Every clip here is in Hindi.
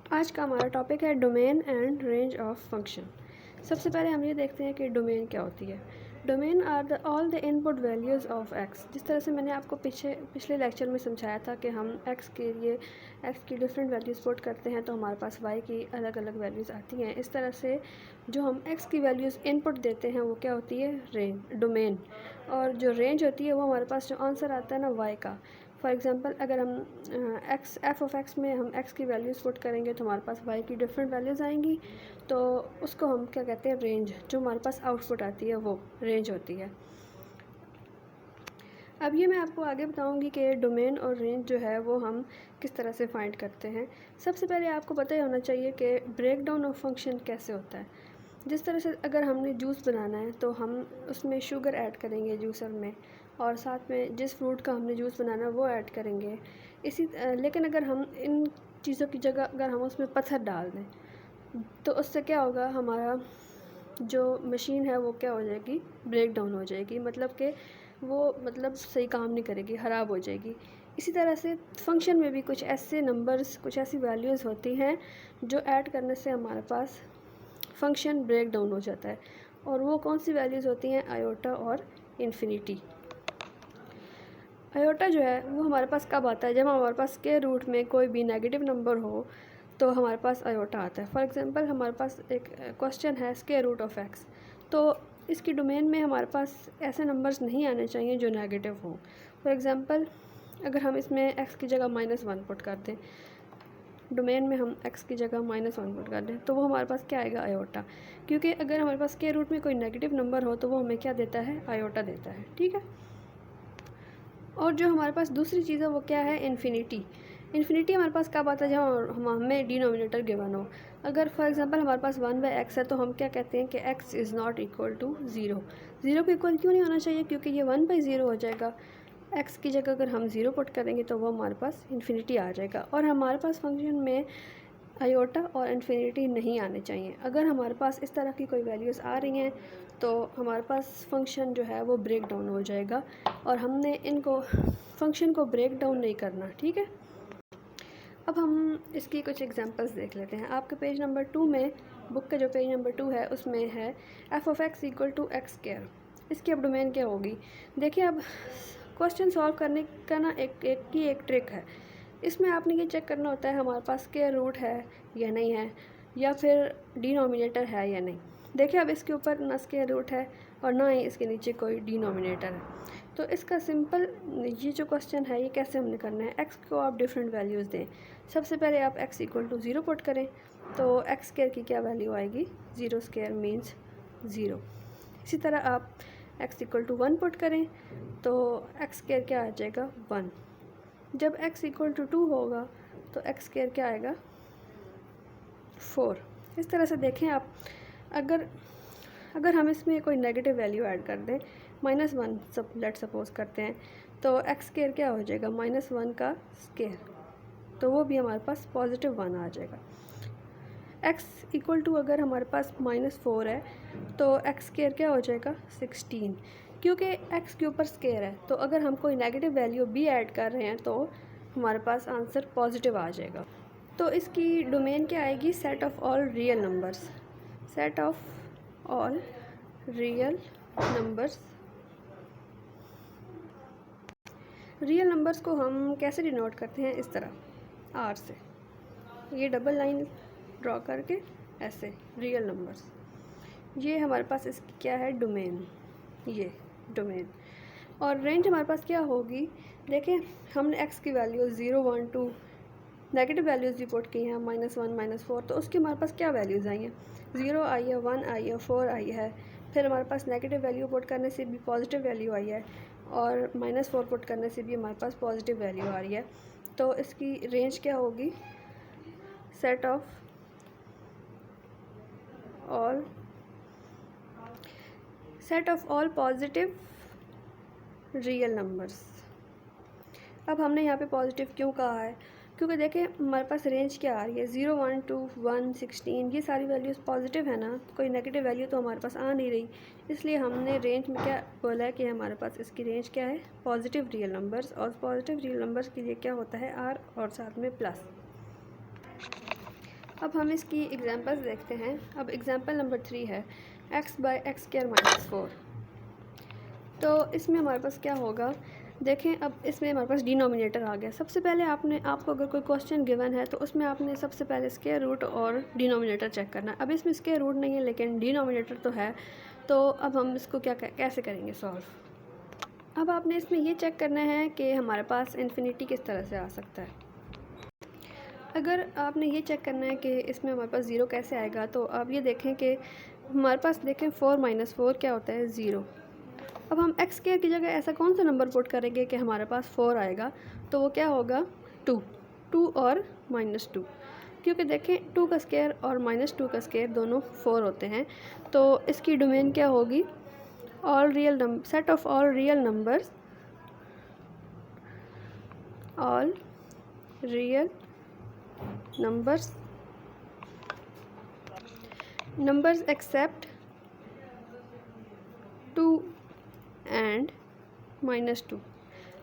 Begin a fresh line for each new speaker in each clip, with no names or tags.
आज का हमारा टॉपिक है domain and range of function. सबसे पहले हम ये देखते हैं कि डोमेन क्या होती है। Domain are all the input values of x. जिस तरह से मैंने आपको पिछले लेक्चर में समझाया था कि हम एक्स के लिए एक्स की डिफरेंट वैल्यूज़ पुट करते हैं तो हमारे पास वाई की अलग अलग वैल्यूज़ आती हैं। इस तरह से जो हम एक्स की वैल्यूज़ इनपुट देते हैं वो क्या होती है, डोमेन। और जो रेंज होती है वो हमारे पास जो आंसर आता है ना वाई का। फॉर एग्ज़ाम्पल अगर हम एफ ऑफ एक्स में हम एक्स की वैल्यूज़ पुट करेंगे तो हमारे पास वाई की डिफरेंट वैल्यूज़ आएंगी, तो उसको हम क्या कहते हैं, रेंज। जो हमारे पास आउटपुट आती है वो रेंज होती है। अब ये मैं आपको आगे बताऊंगी कि डोमेन और रेंज जो है वो हम किस तरह से फाइंड करते हैं। सबसे पहले आपको पता ही होना चाहिए कि ब्रेक डाउन ऑफ फंक्शन कैसे होता है। जिस तरह से अगर हमने जूस बनाना है तो हम उसमें शुगर ऐड करेंगे जूसर में, और साथ में जिस फ्रूट का हमने जूस बनाना है वो ऐड करेंगे। लेकिन अगर हम इन चीज़ों की जगह अगर हम उसमें पत्थर डाल दें तो उससे क्या होगा, हमारा जो मशीन है वो क्या हो जाएगी, ब्रेक डाउन हो जाएगी। मतलब कि वो सही काम नहीं करेगी, ख़राब हो जाएगी। इसी तरह से फंक्शन में भी कुछ ऐसे नंबर्स, कुछ ऐसी वैल्यूज़ होती हैं जो ऐड करने से हमारे पास फंक्शन ब्रेक डाउन हो जाता है। और वो कौन सी वैल्यूज़ होती हैं, आयोटा और इन्फिनिटी। आयोटा जो है वो हमारे पास कब आता है, जब हमारे पास स्क्वायर रूट में कोई भी नेगेटिव नंबर हो तो हमारे पास आयोटा आता है। फॉर एग्जांपल हमारे पास एक क्वेश्चन है स्क्वायर रूट ऑफ एक्स, तो इसकी डोमेन में हमारे पास ऐसे नंबर्स नहीं आने चाहिए जो नेगेटिव हो। फॉर एग्जांपल अगर हम इसमें एक्स की जगह -1 पुट कर दें, डोमेन में हम एक्स की जगह -1 पुट कर दें, तो वो हमारे पास क्या आएगा, आयोटा। क्योंकि अगर हमारे पास स्क्वायर रूट में कोई नेगेटिव नंबर हो तो वो हमें क्या देता है, आयोटा देता है। ठीक है। और जो हमारे पास दूसरी चीज़ है वो क्या है, इन्फिनिटी। इन्फिनिटी हमारे पास कब आता है, जब हमें डिनोमिनेटर गिवन हो। अगर फॉर एग्जांपल हमारे पास 1/x है तो हम क्या कहते हैं कि x is not equal to zero. Zero के इक्वल क्यों नहीं होना चाहिए, क्योंकि ये 1/0 हो जाएगा। x की जगह अगर हम ज़ीरो पुट करेंगे तो वो हमारे पास इन्फिनिटी आ जाएगा। और हमारे पास फंक्शन में आयोटा और इन्फिनिटी नहीं आने चाहिए। अगर हमारे पास इस तरह की कोई वैल्यूज़ आ रही हैं तो हमारे पास फंक्शन जो है वो ब्रेक डाउन हो जाएगा, और हमने इनको फंक्शन को ब्रेक डाउन नहीं करना। ठीक है। अब हम इसकी कुछ एग्जांपल्स देख लेते हैं। आपके पेज नंबर 2 में, बुक का जो पेज नंबर 2 है उसमें है f of x equal to x square. इसकी अब डोमेन क्या होगी, देखिए। अब क्वेश्चन सॉल्व करने का ना एक ट्रिक है। इसमें आपने ये चेक करना होता है हमारे पास स्क्वायर रूट है या नहीं है, या फिर डिनोमिनेटर है या नहीं। देखिए अब इसके ऊपर ना स्क्वायर रूट है और ना ही इसके नीचे कोई डिनोमिनेटर है। तो इसका सिंपल ये जो क्वेश्चन है ये कैसे हमने करना है, एक्स को आप डिफरेंट वैल्यूज़ दें। सबसे पहले आप x इक्वल टू 0 पुट करें तो एक्स स्क्वायर की क्या वैल्यू आएगी, 0 स्क्वायर मीन्स 0। इसी तरह आप x इक्वल टू 1 पुट करें तो एक्स स्क्वायर क्या आ जाएगा, 1। जब x इक्वल टू 2 होगा तो एक्स स्क्वायर क्या आएगा, 4। इस तरह से देखें आप, अगर हम इसमें कोई नेगेटिव वैल्यू ऐड कर दें, -1 सब लेट सपोज करते हैं, तो एक्स स्क्वायर क्या हो जाएगा, -1 का स्क्वायर, तो वो भी हमारे पास +1 आ जाएगा। x इक्वल टू अगर हमारे पास -4 है तो एक्स स्क्वायर क्या हो जाएगा, 16। क्योंकि x के ऊपर स्क्वायर है तो अगर हम कोई नेगेटिव वैल्यू भी ऐड कर रहे हैं तो हमारे पास आंसर पॉजिटिव आ जाएगा। तो इसकी डोमेन क्या आएगी, set of all real numbers. Set of all real numbers. Real numbers को हम कैसे डिनोट करते हैं, इस तरह R से, ये डबल लाइन ड्रॉ करके ऐसे, रियल नंबर्स। ये हमारे पास इसकी क्या है, डोमेन, ये डोमेन। और रेंज हमारे पास क्या होगी, देखें हमने x की वैल्यू 0, 1, 2 नेगेटिव वैल्यूज़ भी पुट की हैं, -1, -4, तो उसकी हमारे पास क्या वैल्यूज़ आई हैं, 0 आई है, 1 आई है, 4 आई है। फिर हमारे पास नेगेटिव वैल्यू पुट करने से भी पॉजिटिव वैल्यू आई है, और -4 पुट करने से भी हमारे पास पॉजिटिव वैल्यू आ रही है। तो इसकी रेंज क्या होगी, set of all positive real numbers. अब हमने यहाँ पे पॉजिटिव क्यों कहा है, क्योंकि देखें हमारे पास रेंज क्या आ रही है, 0, 1, 2, 1, 16, ये सारी वैल्यूज़ पॉजिटिव है ना, कोई नेगेटिव वैल्यू तो हमारे पास आ नहीं रही। इसलिए हमने रेंज में क्या बोला है कि हमारे पास इसकी रेंज क्या है, पॉजिटिव रियल नंबर्स। और पॉजिटिव रियल नंबर्स के लिए क्या होता है, R और साथ में प्लस। अब हम इसकी एग्जांपल्स देखते हैं। अब एग्जांपल नंबर 3 है x/(x²-4). तो इसमें हमारे पास क्या होगा, देखें अब इसमें हमारे पास डिनोमिनेटर आ गया। सबसे पहले आपको अगर कोई क्वेश्चन गिवन है तो उसमें आपने सबसे पहले स्क्वायर रूट और डिनोमिनेटर चेक करना है। अब इसमें स्क्वायर रूट नहीं है लेकिन डिनोमिनेटर तो है, तो अब हम इसको कैसे करेंगे सॉल्व। अब आपने इसमें ये चेक करना है कि हमारे पास इन्फिनिटी किस तरह से आ सकता है। अगर आपने ये चेक करना है कि इसमें हमारे पास ज़ीरो कैसे आएगा, तो आप ये देखें कि हमारे पास देखें 4 - 4 क्या होता है, ज़ीरो। अब हम एक्स स्क्वायर की जगह ऐसा कौन सा नंबर पुट करेंगे कि हमारे पास 4 आएगा, तो वो क्या होगा, 2 और -2। क्योंकि देखें 2 का स्क्वायर और -2 का स्क्वायर दोनों 4 होते हैं, तो इसकी डोमेन क्या होगी, set of all real numbers, all real numbers except 2 and -2।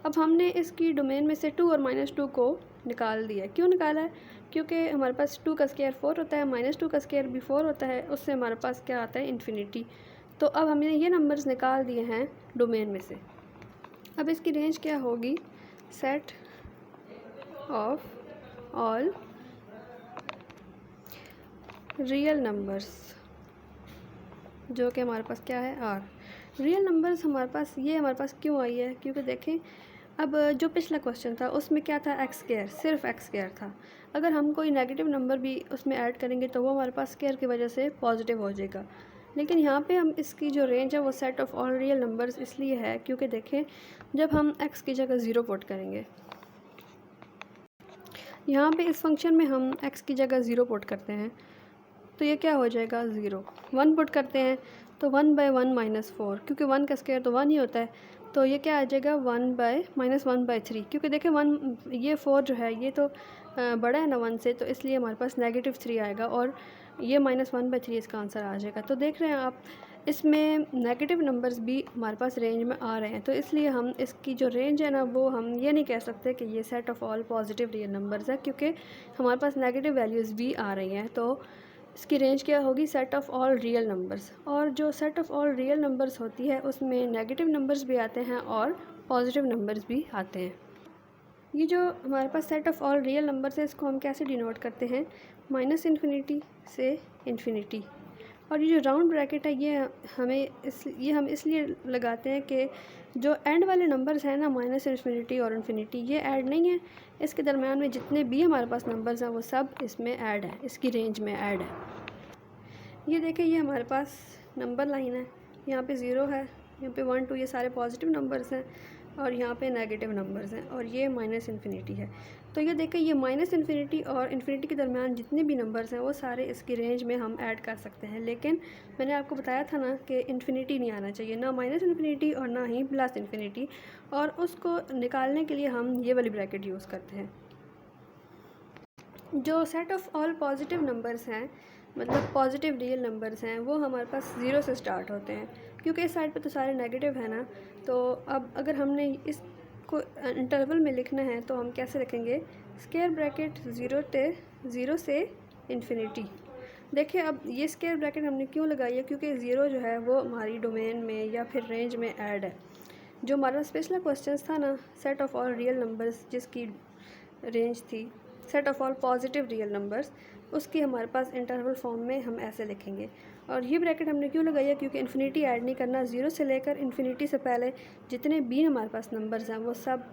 अब हमने इसकी डोमेन में से 2 और -2 को निकाल दिया। क्यों निकाला है, क्योंकि हमारे पास 2 का स्क्वायर 4 होता है, -2 का स्क्वायर भी 4 होता है, उससे हमारे पास क्या आता है, इन्फिनिटी। तो अब हमने ये नंबर्स निकाल दिए हैं डोमेन में से। अब इसकी रेंज क्या होगी, set of all real numbers, जो कि हमारे पास क्या है, आर। रियल नंबर्स हमारे पास क्यों आई है, क्योंकि देखें अब जो पिछला क्वेश्चन था उसमें क्या था, एक्स स्क्वायर, सिर्फ एक्स स्क्वायर था। अगर हम कोई नेगेटिव नंबर भी उसमें ऐड करेंगे तो वो हमारे पास स्क्वायर की वजह से पॉजिटिव हो जाएगा। लेकिन यहाँ पे हम इसकी जो रेंज है वो set of all real numbers इसलिए है क्योंकि देखें जब हम एक्स की जगह ज़ीरो पुट करेंगे, यहाँ पे इस फंक्शन में हम एक्स की जगह ज़ीरो पुट करते हैं तो ये क्या हो जाएगा, ज़ीरो। 1 पुट करते हैं तो 1/1 - 4, क्योंकि 1 का स्क्वायर तो 1 ही होता है, तो ये क्या आ जाएगा, -1/3। क्योंकि देखें 1 ये 4 जो है ये तो बड़ा है ना 1 से, तो इसलिए हमारे पास -3 आएगा और ये -1/3 इसका आंसर आ जाएगा। तो देख रहे हैं आप, इसमें नेगेटिव नंबर्स भी हमारे पास रेंज में आ रहे हैं, तो इसलिए हम इसकी जो रेंज है ना वो हम ये नहीं कह सकते कि ये set of all positive real numbers है, क्योंकि हमारे पास नेगेटिव वैल्यूज़ भी आ रही हैं। तो इसकी रेंज क्या होगी, set of all real numbers. और जो set of all real numbers होती है उसमें नेगेटिव नंबर्स भी आते हैं और पॉजिटिव नंबर्स भी आते हैं। ये जो हमारे पास set of all real numbers है इसको हम कैसे डिनोट करते हैं, -इन्फिनिटी से इन्फिनिटी। और ये जो राउंड ब्रैकेट है ये हम इसलिए लगाते हैं कि जो एंड वाले नंबर्स हैं ना, -इन्फिनिटी और इन्फिनिटी, ये ऐड नहीं है, इसके दरम्यान में जितने भी हमारे पास नंबर्स हैं वो सब इसमें ऐड है, इसकी रेंज में ऐड है। ये देखें ये हमारे पास नंबर लाइन है, यहाँ पे 0 है, यहाँ पे 1 2 ये सारे पॉजिटिव नंबर्स हैं और यहाँ पे नेगेटिव नंबर्स हैं और ये -इन्फिनिटी है। तो ये देखें ये -इन्फिनिटी और इन्फिनिटी के दरमियान जितने भी नंबर्स हैं वो सारे इसकी रेंज में हम ऐड कर सकते हैं। लेकिन मैंने आपको बताया था ना कि इन्फिनिटी नहीं आना चाहिए, ना -इन्फिनिटी और ना ही +इन्फिनिटी, और उसको निकालने के लिए हम ये वाली ब्रैकेट यूज़ करते हैं। जो set of all positive numbers हैं, मतलब पॉजिटिव रियल नंबर्स हैं, वो हमारे पास 0 से स्टार्ट होते हैं, क्योंकि इस साइड पे तो सारे नेगेटिव है ना। तो अब अगर हमने इसको इंटरवल में लिखना है तो हम कैसे लिखेंगे, स्क्वायर ब्रैकेट 0 से इन्फिनिटी। देखिए अब ये स्क्वायर ब्रैकेट हमने क्यों लगाई है, क्योंकि 0 जो है वो हमारी डोमेन में या फिर रेंज में ऐड है। जो हमारा पिछला क्वेश्चन था ना, set of all real numbers, जिसकी रेंज थी set of all positive real numbers, उसकी हमारे पास इंटरवल फॉर्म में हम ऐसे लिखेंगे। और ये ब्रैकेट हमने क्यों लगाई है, क्योंकि इन्फिनिटी ऐड नहीं करना, 0 से लेकर इन्फिनिटी से पहले जितने भी हमारे पास नंबर्स हैं वो सब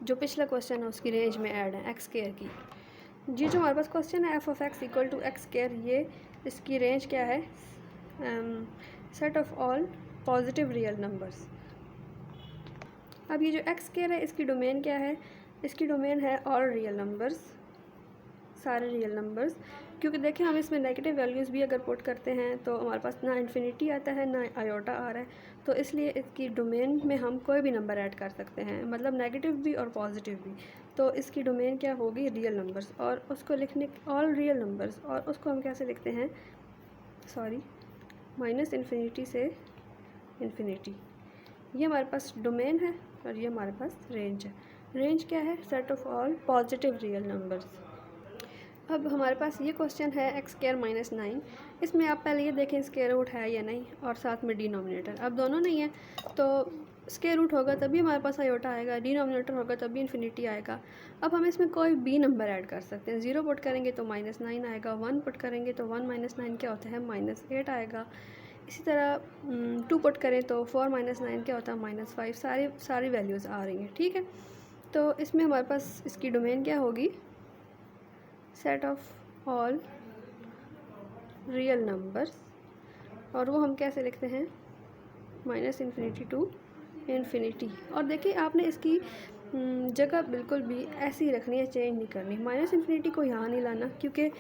जो पिछला क्वेश्चन है उसकी रेंज में ऐड है, एक्स स्क्वायर की। ये जो हमारे पास क्वेश्चन है f(x) = एक्स स्क्वायर, ये इसकी रेंज क्या है, set of all positive real numbers. अब ये जो एक्स स्क्वायर है इसकी डोमेन क्या है, इसकी डोमेन है ऑल रियल नंबर्स, सारे रियल नंबर्स। क्योंकि देखें हम इसमें नेगेटिव वैल्यूज़ भी अगर पुट करते हैं तो हमारे पास ना इन्फिनिटी आता है ना आयोटा आ रहा है, तो इसलिए इसकी डोमेन में हम कोई भी नंबर ऐड कर सकते हैं, मतलब नेगेटिव भी और पॉजिटिव भी। तो इसकी डोमेन क्या होगी, रियल नंबर्स। और उसको लिखने ऑल रियल नंबर्स, और उसको हम कैसे लिखते हैं, -इन्फिनिटी से इन्फिनिटी। ये हमारे पास डोमेन है और ये हमारे पास रेंज है। रेंज क्या है, set of all positive real numbers. अब हमारे पास ये क्वेश्चन है एक्स स्क्वायर माइनस 9। इसमें आप पहले ये देखें स्क्वायर रूट है या नहीं, और साथ में डिनोमिनेटर। अब दोनों नहीं है तो स्क्वायर रूट होगा तभी हमारे पास आयोटा आएगा, डिनोमिनेटर होगा तभी इन्फिनिटी आएगा। अब हम इसमें कोई भी नंबर ऐड कर सकते हैं। 0 पुट करेंगे तो -9 आएगा, 1 पुट करेंगे तो 1 - 9 क्या होता है -8 आएगा। इसी तरह 2 पुट करें तो 4 - 9 क्या होता है -5। सारी वैल्यूज़ आ रही हैं, ठीक है। तो इसमें हमारे पास इसकी डोमेन क्या होगी, set of all real numbers, और वो हम कैसे लिखते हैं -∞ टू इन्फिनिटी। और देखिए आपने इसकी जगह बिल्कुल भी ऐसी ही रखनी है, चेंज नहीं करनी। -∞ को यहाँ नहीं लाना क्योंकि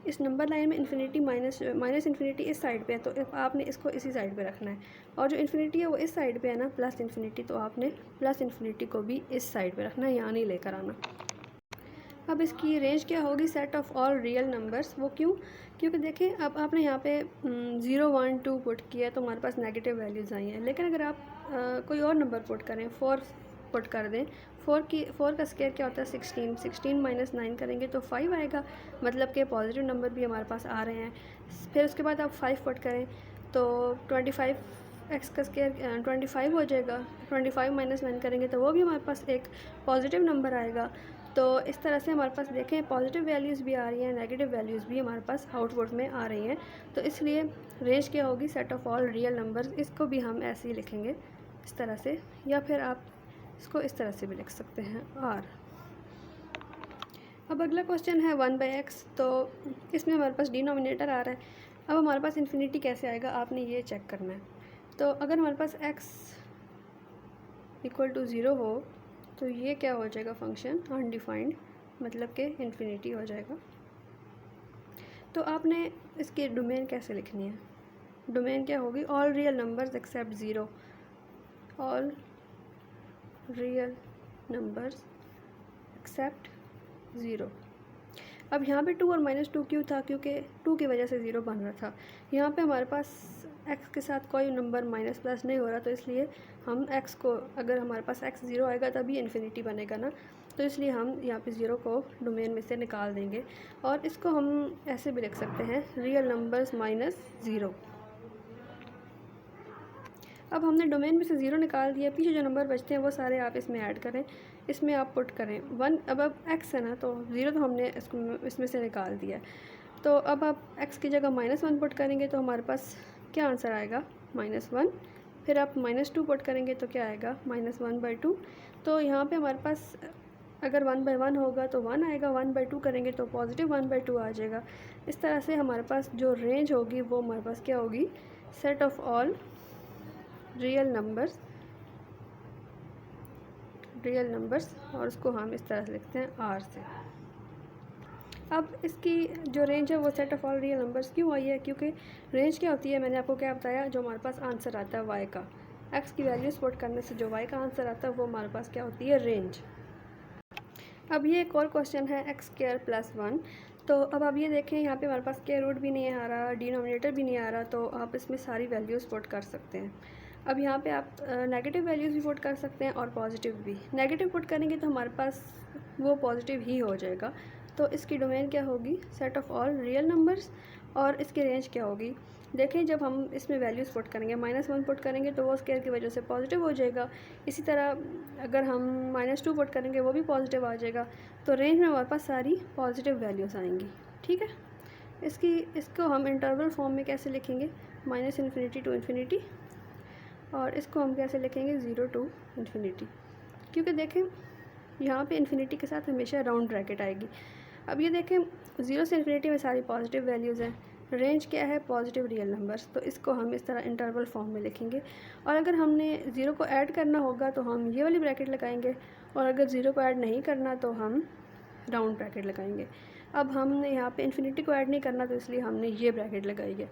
इस नंबर लाइन में इन्फिनिटी -∞ इस साइड पे है, तो आपने इसको इसी साइड पे रखना है। और जो इन्फिनिटी है वो इस साइड पे है ना, +∞, तो आपने +∞ को भी इस साइड पे रखना है, यहाँ नहीं लेकर आना। अब इसकी रेंज क्या होगी, set of all real numbers. वो क्यों, क्योंकि देखिए अब आपने यहाँ पे 0 1 2 पुट किया तो हमारे पास नेगेटिव वैल्यूज़ आई हैं। लेकिन अगर आप कोई और नंबर पुट करें, 4 पुट कर दें, 4 का स्क्वायर क्या होता है 16, 16 - 9 करेंगे तो 5 आएगा, मतलब कि पॉजिटिव नंबर भी हमारे पास आ रहे हैं। फिर उसके बाद आप 5 पुट करें तो 25 एक्स का स्क्वायर 25 हो जाएगा। 25 - 9 करेंगे तो वो भी हमारे पास एक पॉजिटिव नंबर आएगा। तो इस तरह से हमारे पास देखें पॉजिटिव वैल्यूज़ भी आ रही हैं, नेगेटिव वैल्यूज़ भी हमारे पास आउटपुट में आ रही हैं। तो इसलिए रेंज क्या होगी, set of all real numbers. इसको भी हम ऐसे ही लिखेंगे इस तरह से, या फिर आप इसको इस तरह से भी लिख सकते हैं R। अब अगला क्वेश्चन है 1/x। तो इसमें हमारे पास डिनोमिनेटर आ रहा है। अब हमारे पास इन्फिनिटी कैसे आएगा, आपने ये चेक करना है। तो अगर हमारे पास x = 0 हो तो ये क्या हो जाएगा, फंक्शन अनडिफाइंड, मतलब कि इन्फिनिटी हो जाएगा। तो आपने इसकी डोमेन कैसे लिखनी है, डोमेन क्या होगी, all real numbers accept 0, all real numbers accept 0। अब यहाँ पे 2 और -2 क्यों था, क्योंकि 2 की वजह से 0 बन रहा था। यहाँ पे हमारे पास x के साथ कोई नंबर माइनस प्लस नहीं हो रहा, तो इसलिए हम x को, अगर हमारे पास x 0 आएगा तभी इन्फिनिटी बनेगा ना, तो इसलिए हम यहाँ पे 0 को डोमेन में से निकाल देंगे। और इसको हम ऐसे भी लिख सकते हैं, रियल नंबर्स -0। अब हमने डोमेन में से 0 निकाल दिया, पीछे जो नंबर बचते हैं वो सारे आप इसमें ऐड करें, इसमें आप पुट करें 1। अब x है ना, तो 0 तो हमने इसमें से निकाल दिया। तो अब आप x की जगह -1 पुट करेंगे तो हमारे पास क्या आंसर आएगा, -1। फिर आप -2 पुट करेंगे तो क्या आएगा, -1/2। तो यहाँ पे हमारे पास अगर 1/1 होगा तो 1 आएगा, 1/2 करेंगे तो पॉजिटिव 1/2 आ जाएगा। इस तरह से हमारे पास जो रेंज होगी वो हमारे पास क्या होगी, set of all real numbers, और उसको हम इस तरह से लिखते हैं R से। अब इसकी जो रेंज है वो set of all real numbers क्यों आई है, क्योंकि रेंज क्या होती है, मैंने आपको क्या बताया, जो हमारे पास आंसर आता है y का, x की वैल्यू स्पॉट करने से जो y का आंसर आता है वो हमारे पास क्या होती है, रेंज। अब ये एक और क्वेश्चन है x² + 1। तो अब आप ये देखें, यहाँ पे हमारे पास स्क्वायर रूट भी नहीं आ रहा, डिनोमिनेटर भी नहीं आ रहा, तो आप इसमें सारी वैल्यूज़ पुट कर सकते हैं। अब यहाँ पे आप नेगेटिव वैल्यूज़ भी पुट कर सकते हैं और पॉजिटिव भी। नेगेटिव पुट करेंगे तो हमारे पास वो पॉजिटिव ही हो जाएगा। तो इसकी डोमेन क्या होगी, set of all real numbers, और इसकी रेंज क्या होगी। देखें जब हम इसमें वैल्यूज़ पुट करेंगे, -1 पुट करेंगे तो वो स्क्वायर की वजह से पॉजिटिव हो जाएगा। इसी तरह अगर हम -2 पुट करेंगे वो भी पॉजिटिव आ जाएगा। तो रेंज में हमारे पास सारी पॉजिटिव वैल्यूज़ आएंगी, ठीक है। इसको हम इंटरवल फॉर्म में कैसे लिखेंगे, -∞ टू इन्फिनिटी, और इसको हम कैसे लिखेंगे, 0 टू इन्फिनिटी। क्योंकि देखें यहाँ पे इन्फिनिटी के साथ हमेशा राउंड ब्रैकेट आएगी। अब ये देखें 0 से इन्फिनिटी में सारी पॉजिटिव वैल्यूज़ हैं, रेंज क्या है, पॉजिटिव रियल नंबर्स, तो इसको हम इस तरह इंटरवल फॉर्म में लिखेंगे। और अगर हमने 0 को ऐड करना होगा तो हम ये वाली ब्रैकेट लगाएंगे, और अगर 0 को ऐड नहीं करना तो हम राउंड ब्रैकेट लगाएंगे। अब हमने यहाँ पे इन्फिनिटी को ऐड नहीं करना, तो इसलिए हमने ये ब्रैकेट लगाई है।